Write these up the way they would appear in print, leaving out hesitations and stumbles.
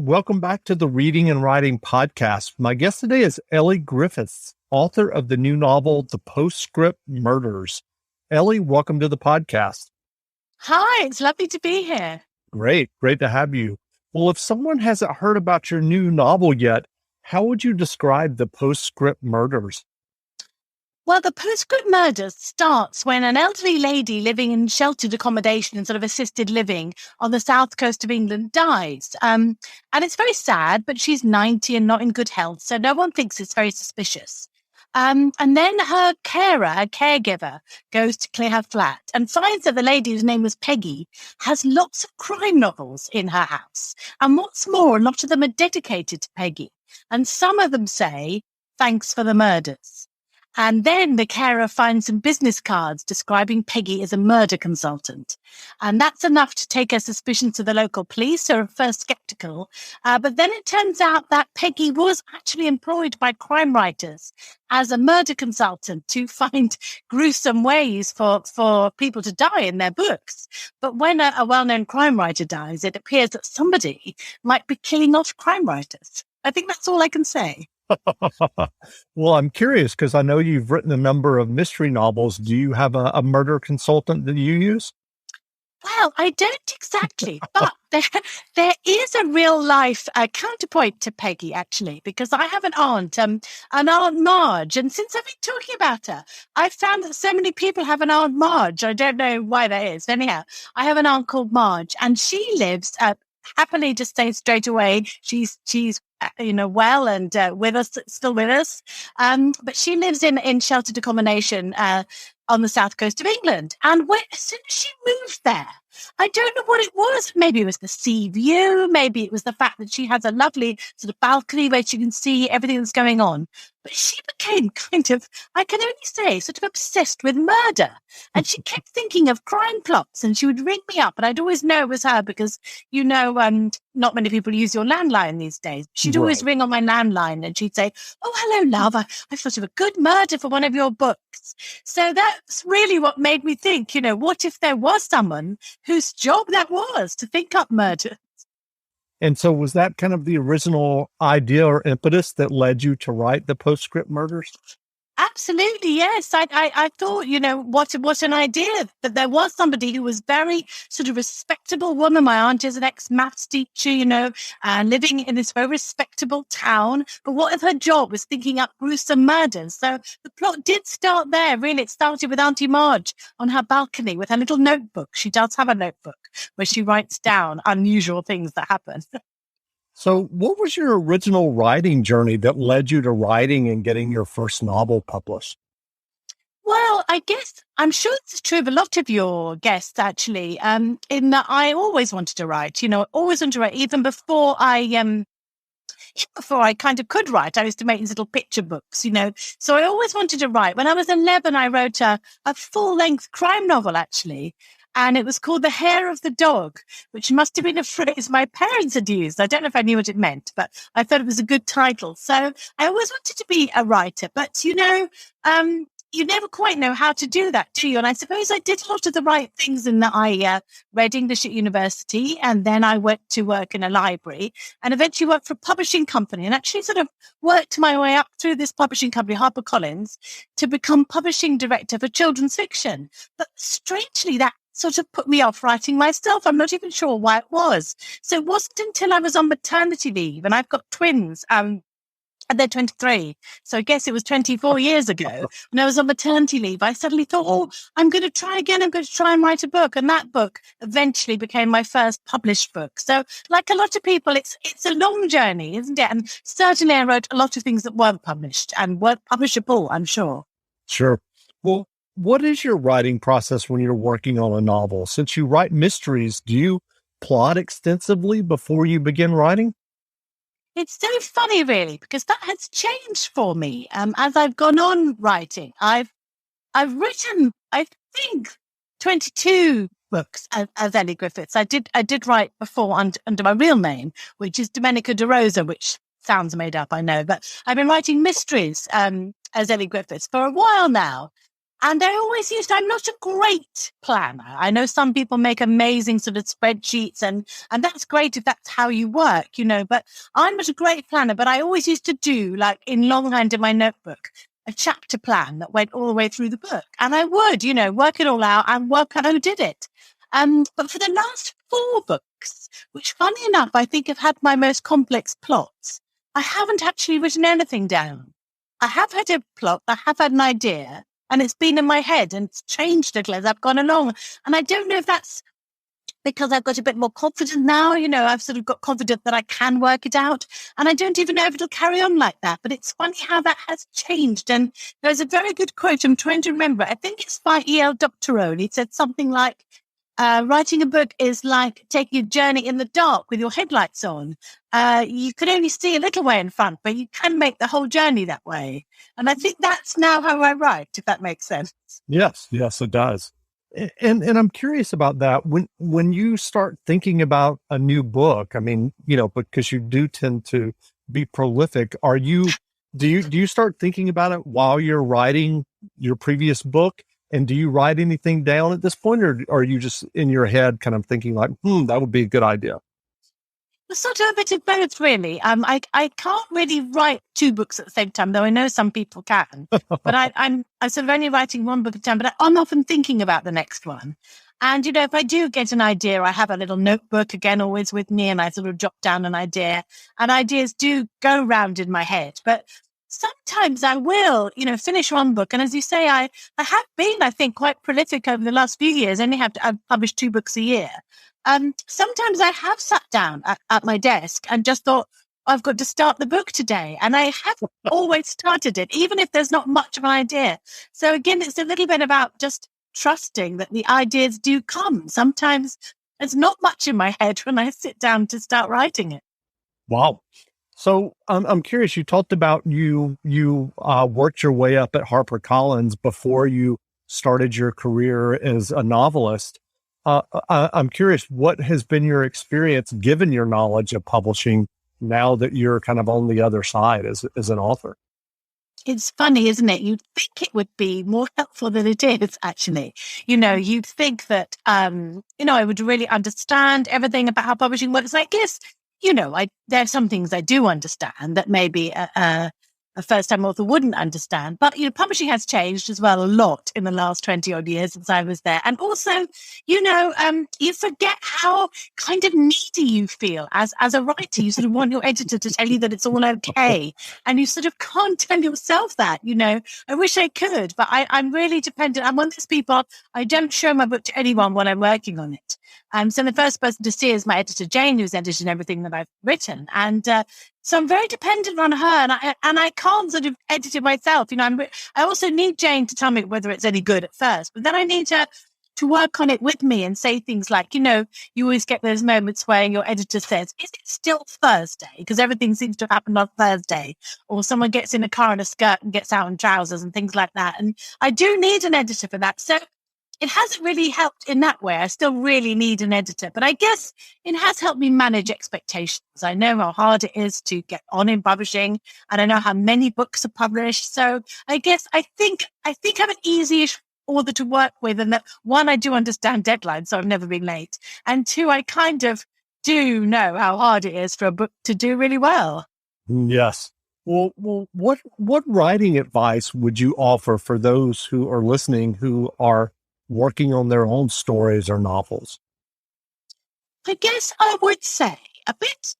Welcome back to the Reading and Writing Podcast. My guest today is Elly Griffiths, author of the new novel, The Postscript Murders. Elly, welcome to the podcast. Hi, it's lovely to be here. Great to have you. Well, if someone hasn't heard about your new novel yet, how would you describe The Postscript Murders? Well, The Postscript Murders starts when an elderly lady living in sheltered accommodation and sort of assisted living on the south coast of England dies. And it's very sad, but she's 90 and not in good health, so no one thinks it's very suspicious. And then her caregiver, goes to clear her flat and finds that the lady whose name was Peggy has lots of crime novels in her house. And what's more, a lot of them are dedicated to Peggy. And some of them say, "Thanks for the murders." And then the carer finds some business cards describing Peggy as a murder consultant. And that's enough to take her suspicions to the local police, who are at first skeptical. But then it turns out that Peggy was actually employed by crime writers as a murder consultant to find gruesome ways for people to die in their books. But when a well-known crime writer dies, it appears that somebody might be killing off crime writers. I think that's all I can say. Well, I'm curious because I know you've written a number of mystery novels. Do you have a murder consultant that you use? Well, I don't exactly, but there is a real life counterpoint to Peggy, actually, because I have an Aunt Marge, and since I've been talking about her, I've found that so many people have an Aunt Marge. I don't know why that is. Anyhow, I have an aunt called Marge, and she lives happily, just say straight away, she's well and with us, still with us. But she lives in sheltered accommodation on the south coast of England. And as soon as she moved there, I don't know what it was. Maybe it was the sea view. Maybe it was the fact that she has a lovely sort of balcony where she can see everything that's going on. But she became kind of, I can only say, sort of obsessed with murder. And she kept thinking of crime plots, and she would ring me up, and I'd always know it was her because, not many people use your landline these days. She'd always ring on my landline, and she'd say, "Oh, hello, love. I've thought of a good murder for one of your books." So that's really what made me think, what if there was someone whose job that was to think up murder? And so was that kind of the original idea or impetus that led you to write The Postscript Murders? Absolutely, yes. I thought, what an idea that there was somebody who was very sort of respectable woman. My aunt is an ex-maths teacher, living in this very respectable town. But what if her job was thinking up gruesome murders? So the plot did start there, really. It started with Auntie Marge on her balcony with her little notebook. She does have a notebook where she writes down unusual things that happen. So what was your original writing journey that led you to writing and getting your first novel published? Well, I guess I'm sure it's true of a lot of your guests, actually, in that I always wanted to write, always wanted to write, even before I kind of could write. I used to make these little picture books, so I always wanted to write. When I was 11, I wrote a full-length crime novel, actually. And it was called The Hair of the Dog, which must have been a phrase my parents had used. I don't know if I knew what it meant, but I thought it was a good title. So I always wanted to be a writer, but you never quite know how to do that, do you? And I suppose I did a lot of the right things in that I read English at university, and then I went to work in a library and eventually worked for a publishing company, and actually sort of worked my way up through this publishing company, HarperCollins, to become publishing director for children's fiction. But strangely, that sort of put me off writing myself. I'm not even sure why it was. So it wasn't until I was on maternity leave, and I've got twins, and they're 23. So I guess it was 24 years ago when I was on maternity leave, I suddenly thought, oh, I'm going to try again. I'm going to try and write a book. And that book eventually became my first published book. So like a lot of people, it's a long journey, isn't it? And certainly I wrote a lot of things that weren't published and weren't publishable, I'm sure. Sure. Well, what is your writing process when you're working on a novel? Since you write mysteries, do you plot extensively before you begin writing? It's so funny, really, because that has changed for me as I've gone on writing. I've written, I think, 22 books as Elly Griffiths. I did write before under my real name, which is Domenica De Rosa, which sounds made up, I know. But I've been writing mysteries as Elly Griffiths for a while now. And I'm not a great planner. I know some people make amazing sort of spreadsheets and that's great if that's how you work, but I'm not a great planner, but I always used to do, like in longhand in my notebook, a chapter plan that went all the way through the book. And I would, work it all out and work out who did it. But for the last 4 books, which funny enough, I think have had my most complex plots, I haven't actually written anything down. I have had a plot, I have had an idea, and it's been in my head and it's changed a little as I've gone along. And I don't know if that's because I've got a bit more confident now. I've sort of got confident that I can work it out. And I don't even know if it'll carry on like that. But it's funny how that has changed. And there's a very good quote I'm trying to remember. I think it's by E.L. Doctorow. He said something like, writing a book is like taking a journey in the dark with your headlights on. You can only see a little way in front, but you can make the whole journey that way. And I think that's now how I write, if that makes sense. Yes, it does. And I'm curious about that. When you start thinking about a new book, I mean, because you do tend to be prolific, do you start thinking about it while you're writing your previous book? And do you write anything down at this point, or are you just in your head kind of thinking like, that would be a good idea? It's sort of a bit of both, really. I can't really write 2 books at the same time, though I know some people can. But I'm sort of only writing 1 book at a time, but I'm often thinking about the next one. And, if I do get an idea, I have a little notebook, again, always with me, and I sort of jot down an idea. And ideas do go round in my head. But sometimes I will, finish 1 book. And as you say, I have been, I think, quite prolific over the last few years. I've published 2 books a year. Sometimes I have sat down at my desk and just thought, I've got to start the book today. And I have always started it, even if there's not much of an idea. So again, it's a little bit about just trusting that the ideas do come. Sometimes there's not much in my head when I sit down to start writing it. Wow. So I'm curious, you talked about you worked your way up at HarperCollins before you started your career as a novelist. I'm curious, what has been your experience given your knowledge of publishing now that you're kind of on the other side as an author? It's funny, isn't it? You'd think it would be more helpful than it is, actually. You'd think that, I would really understand everything about how publishing works. I guess, there are some things I do understand that maybe a first-time author wouldn't understand. But, publishing has changed as well a lot in the last 20 odd years since I was there. And also, you forget how kind of needy you feel as a writer. You sort of want your editor to tell you that it's all okay. And you sort of can't tell yourself that, I wish I could, but I'm really dependent. I'm one of those people, I don't show my book to anyone when I'm working on it. So the first person to see is my editor, Jane, who's edited everything that I've written. And so I'm very dependent on her, and I can't sort of edit it myself. I also need Jane to tell me whether it's any good at first, but then I need her to work on it with me and say things like, you always get those moments where your editor says, is it still Thursday? Because everything seems to have happened on Thursday. Or someone gets in a car in a skirt and gets out in trousers and things like that. And I do need an editor for that. So it hasn't really helped in that way. I still really need an editor, but I guess it has helped me manage expectations. I know how hard it is to get on in publishing, and I know how many books are published. So I think I'm an easy-ish author to work with, and that 1, I do understand deadlines, so I've never been late. And 2, I kind of do know how hard it is for a book to do really well. Yes. Well, what writing advice would you offer for those who are listening who are working on their own stories or novels? I guess I would say a bit,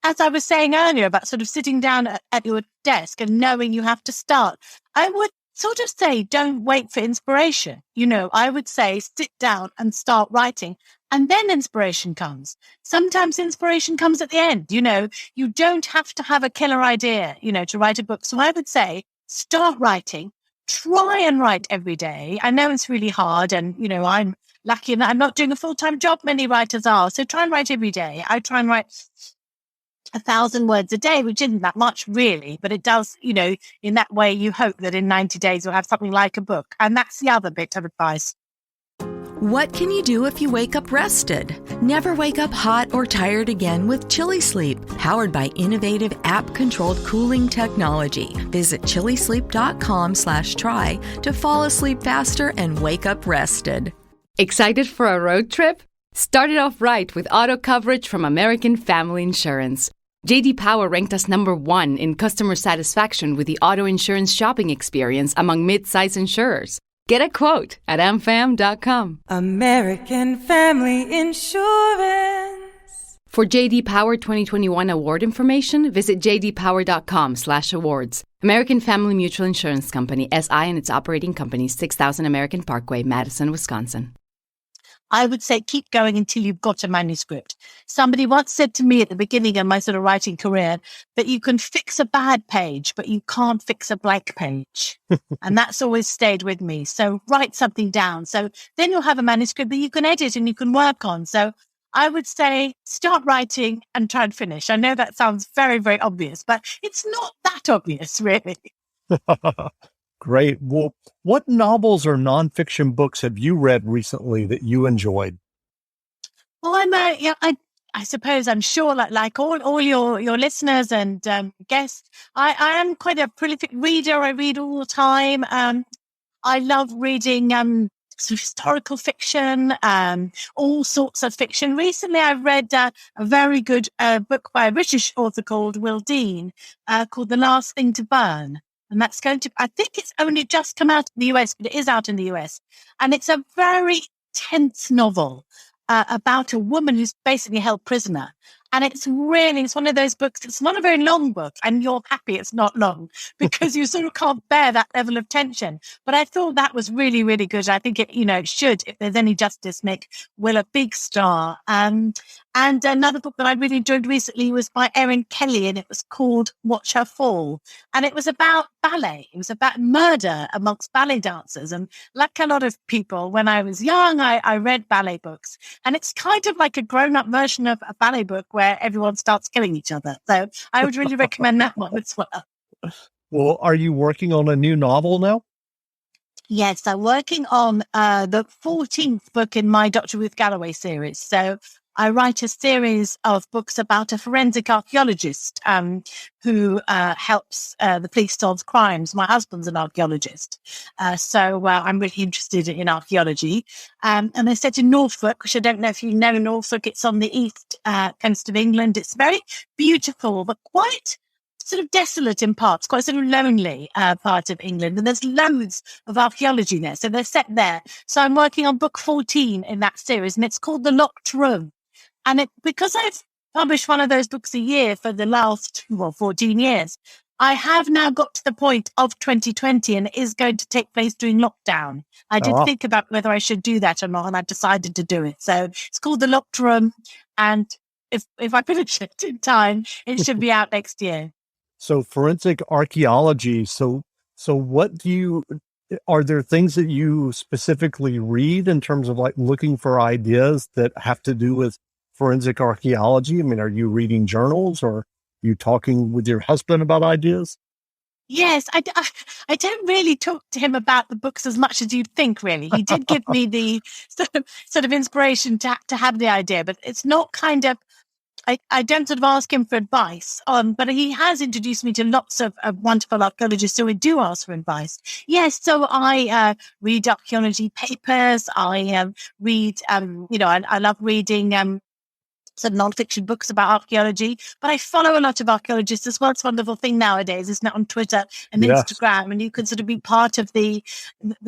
as I was saying earlier, about sort of sitting down at your desk and knowing you have to start. I would sort of say, don't wait for inspiration. I would say sit down and start writing, and then inspiration comes. Sometimes inspiration comes at the end. You don't have to have a killer idea, to write a book. So I would say start writing. Try and write every day. I know it's really hard, and I'm lucky in that I'm not doing a full-time job. Many writers are. So try and write every day. I try and write 1,000 words a day, which isn't that much really, but it does, in that way you hope that in 90 days you'll have something like a book. And that's the other bit of advice. What can you do if you wake up rested? Never wake up hot or tired again with Chili Sleep, powered by innovative app-controlled cooling technology. Visit chilisleep.com/try to fall asleep faster and wake up rested. Excited for a road trip? Start it off right with auto coverage from American Family Insurance. J.D. Power ranked us #1 in customer satisfaction with the auto insurance shopping experience among mid-size insurers. Get a quote at amfam.com. American Family Insurance. For J.D. Power 2021 award information, visit jdpower.com/awards. American Family Mutual Insurance Company, SI and its operating companies, 6000 American Parkway, Madison, Wisconsin. I would say keep going until you've got a manuscript. Somebody once said to me at the beginning of my sort of writing career that you can fix a bad page, but you can't fix a blank page. And that's always stayed with me. So write something down. So then you'll have a manuscript that you can edit and you can work on. So I would say start writing and try and finish. I know that sounds very, very obvious, but it's not that obvious, really. Great. Well, what novels or nonfiction books have you read recently that you enjoyed? Well, I suppose I'm sure like all your listeners and guests, I am quite a prolific reader. I read all the time. I love reading sort of historical fiction, all sorts of fiction. Recently, I read a very good book by a British author called Will Dean called The Last Thing to Burn. And that's I think it's only just come out in the US, but it is out in the US. And it's a very tense novel about a woman who's basically held prisoner. And it's one of those books, it's not a very long book, and you're happy it's not long because you sort of can't bear that level of tension. But I thought that was really, really good. I think it should, if there's any justice, make Will a big star. And another book that I really enjoyed recently was by Erin Kelly, and it was called Watch Her Fall. And it was about ballet. It was about murder amongst ballet dancers. And like a lot of people, when I was young, I read ballet books. And it's kind of like a grown-up version of a ballet book where everyone starts killing each other. So I would really recommend that one as well. Well, are you working on a new novel now? Yes, I'm working on the 14th book in my Dr. Ruth Galloway series. So I write a series of books about a forensic archaeologist who helps the police solve crimes. My husband's an archaeologist, so I'm really interested in archaeology. And they're set in Norfolk, which I don't know if you know Norfolk. It's on the east coast of England. It's very beautiful, but quite sort of desolate in parts, quite sort of lonely part of England. And there's loads of archaeology there. So they're set there. So I'm working on book 14 in that series, and it's called The Locked Room. And because I've published one of those books a year for the last 14 years, I have now got to the point of 2020, and it is going to take place during lockdown. I did think about whether I should do that or not, and I decided to do it. So it's called The Locked Room. And if I finish it in time, it should be out next year. So forensic archaeology. So are there things that you specifically read in terms of like looking for ideas that have to do with forensic archaeology? I mean, are you reading journals, or are you talking with your husband about ideas? Yes, I don't really talk to him about the books as much as you'd think, really. He did give me the sort of inspiration to have the idea, but it's not kind of, I don't sort of ask him for advice, but he has introduced me to lots of wonderful archaeologists who do ask for advice. Yes, so I read archaeology papers. I read, I love reading sort of nonfiction books about archaeology, but I follow a lot of archaeologists as well. It's a wonderful thing nowadays, isn't it, on Twitter and Instagram, and you can sort of be part of the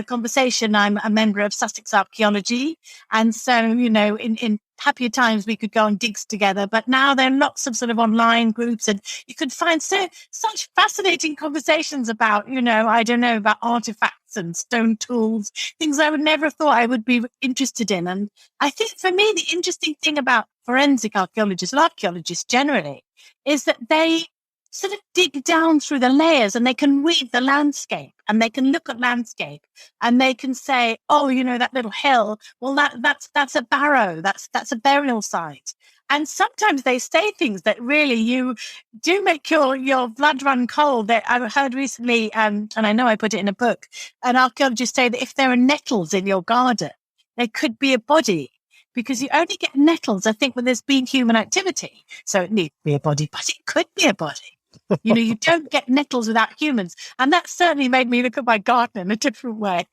conversation. I'm a member of Sussex Archaeology, and so, in happier times we could go on digs together, but now there are lots of sort of online groups, and you could find such fascinating conversations about, about artifacts and stone tools, things I would never have thought I would be interested in. And I think for me, the interesting thing about forensic archaeologists and archaeologists generally is that they sort of dig down through the layers, and they can read the landscape, and they can look at landscape, and they can say, oh, that little hill, well, that's a barrow, that's a burial site. And sometimes they say things that really you do make your blood run cold. That I heard recently, and I know I put it in a book, an archaeologist say that if there are nettles in your garden, there could be a body, because you only get nettles, I think, when there's been human activity. So it needs to be a body, but it could be a body. You don't get nettles without humans. And that certainly made me look at my garden in a different way.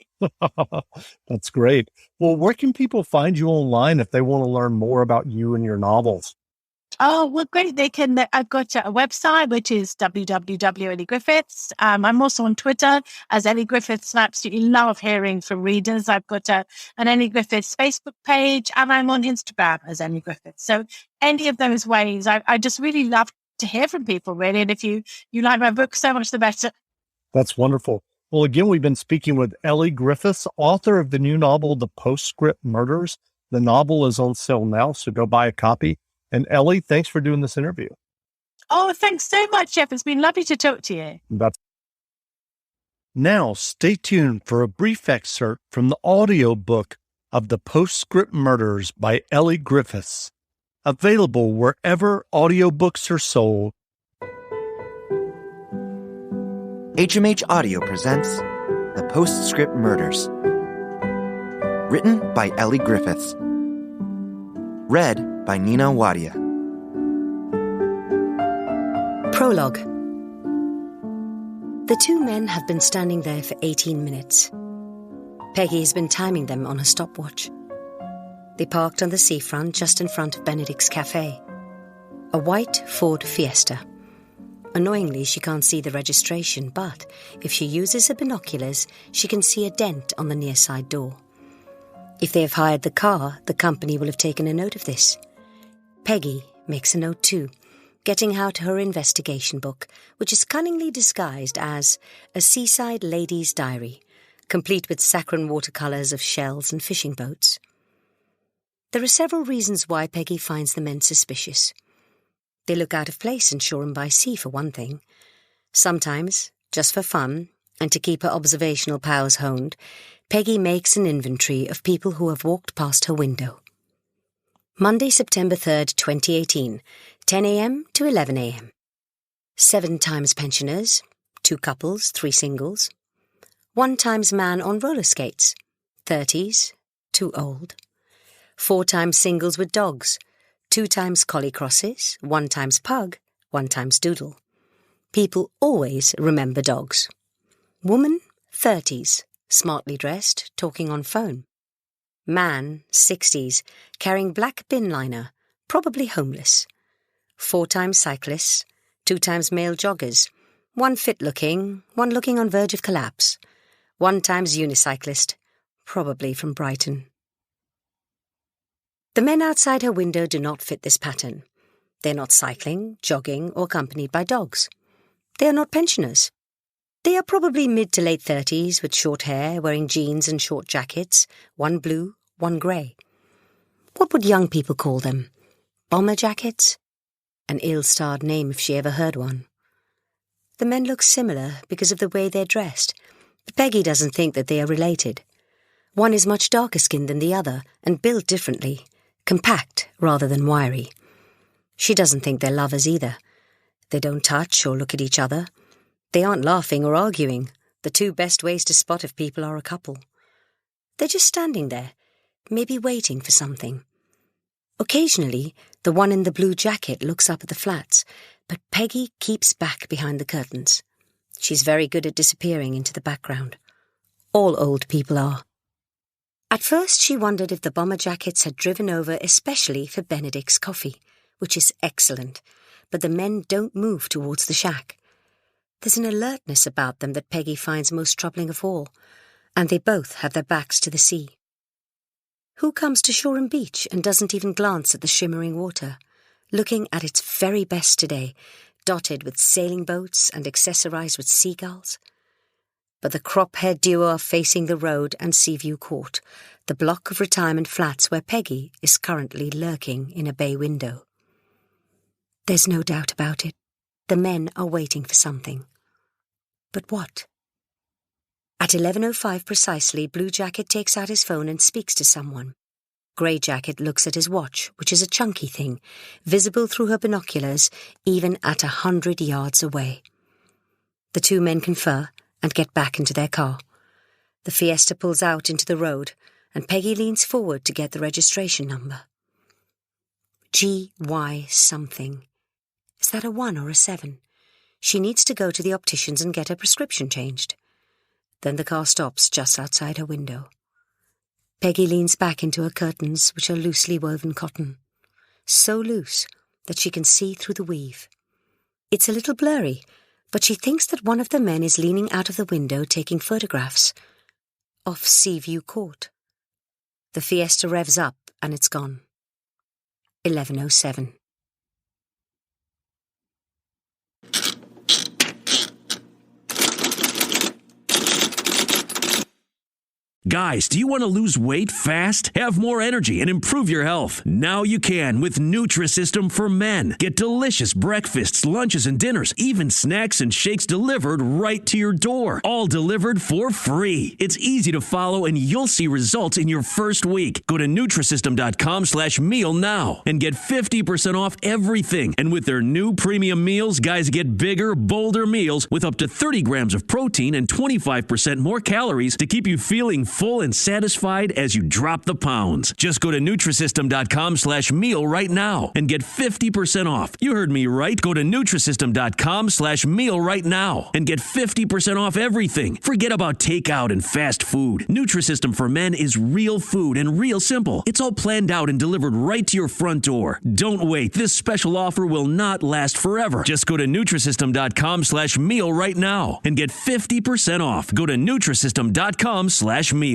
That's great. Well, where can people find you online if they want to learn more about you and your novels? Oh, well, great. I've got a website, which is www.ellygriffiths. I'm also on Twitter as Elly Griffiths, and I absolutely love hearing from readers. I've got an Elly Griffiths Facebook page, and I'm on Instagram as Elly Griffiths. So any of those ways, I just really love to hear from people, really. And if you like my book, so much the better. That's wonderful. Well, again, we've been speaking with Elly Griffiths, author of the new novel, The Postscript Murders. The novel is on sale now, so go buy a copy. And Elly, thanks for doing this interview. Oh, thanks so much, Jeff. It's been lovely to talk to you. Now, stay tuned for a brief excerpt from the audiobook of The Postscript Murders by Elly Griffiths, available wherever audiobooks are sold. HMH Audio presents The Postscript Murders. Written by Elly Griffiths. Read by Nina Wadia. Prologue. The two men have been standing there for 18 minutes. Peggy has been timing them on her stopwatch. They parked on the seafront just in front of Benedict's cafe. A white Ford Fiesta. Annoyingly, she can't see the registration, but if she uses her binoculars, she can see a dent on the near side door. If they have hired the car, the company will have taken a note of this. Peggy makes a note too, getting out her investigation book, which is cunningly disguised as a seaside lady's diary, complete with saccharine watercolours of shells and fishing boats. There are several reasons why Peggy finds the men suspicious. They look out of place in Shoreham-by-Sea, for one thing. Sometimes, just for fun, and to keep her observational powers honed, Peggy makes an inventory of people who have walked past her window. Monday, September 3rd, 2018, 10 a.m. to 11 a.m. 7 times pensioners, 2 couples, 3 singles. 1 times man on roller skates, 30s, 2 old. 4 times singles with dogs, 2 times collie crosses, 1 times pug, 1 times doodle. People always remember dogs. Woman, 30s, smartly dressed, talking on phone. Man, 60s, carrying black bin liner, probably homeless. 4 times cyclists, 2 times male joggers, 1 fit-looking, 1 looking on verge of collapse. 1 times unicyclist, probably from Brighton. The men outside her window do not fit this pattern. They are not cycling, jogging, or accompanied by dogs. They are not pensioners. They are probably mid to late 30s with short hair, wearing jeans and short jackets, 1 blue, 1 grey. What would young people call them? Bomber jackets? An ill-starred name if she ever heard one. The men look similar because of the way they're dressed, but Peggy doesn't think that they are related. One is much darker skinned than the other and built differently, compact rather than wiry. She doesn't think they're lovers either. They don't touch or look at each other. They aren't laughing or arguing, the 2 best ways to spot if people are a couple. They're just standing there, maybe waiting for something. Occasionally, the one in the blue jacket looks up at the flats, but Peggy keeps back behind the curtains. She's very good at disappearing into the background. All old people are. At first, she wondered if the bomber jackets had driven over especially for Benedict's coffee, which is excellent, but the men don't move towards the shack. There's an alertness about them that Peggy finds most troubling of all, and they both have their backs to the sea. Who comes to Shoreham Beach and doesn't even glance at the shimmering water, looking at its very best today, dotted with sailing boats and accessorized with seagulls? But the crop-haired duo are facing the road and Seaview Court, the block of retirement flats where Peggy is currently lurking in a bay window. There's no doubt about it. The men are waiting for something. But what? At 11:05 precisely, Blue Jacket takes out his phone and speaks to someone. Grey Jacket looks at his watch, which is a chunky thing, visible through her binoculars, even at 100 yards away. The 2 men confer and get back into their car. The Fiesta pulls out into the road, and Peggy leans forward to get the registration number. GY something. Is that a 1 or a 7? She needs to go to the optician's and get her prescription changed. Then the car stops just outside her window. Peggy leans back into her curtains, which are loosely woven cotton. So loose that she can see through the weave. It's a little blurry, but she thinks that one of the men is leaning out of the window taking photographs. Off Seaview Court. The Fiesta revs up and it's gone. 11:07. Guys, do you want to lose weight fast, have more energy, and improve your health? Now you can with Nutrisystem for Men. Get delicious breakfasts, lunches, and dinners, even snacks and shakes delivered right to your door. All delivered for free. It's easy to follow, and you'll see results in your first week. Go to Nutrisystem.com/meal now and get 50% off everything. And with their new premium meals, guys get bigger, bolder meals with up to 30 grams of protein and 25% more calories to keep you feeling full and satisfied as you drop the pounds. Just go to Nutrisystem.com/meal right now and get 50% off. You heard me right. Go to Nutrisystem.com/meal right now and get 50% off everything. Forget about takeout and fast food. Nutrisystem for Men is real food and real simple. It's all planned out and delivered right to your front door. Don't wait. This special offer will not last forever. Just go to Nutrisystem.com/meal right now and get 50% off. Go to Nutrisystem.com/meal.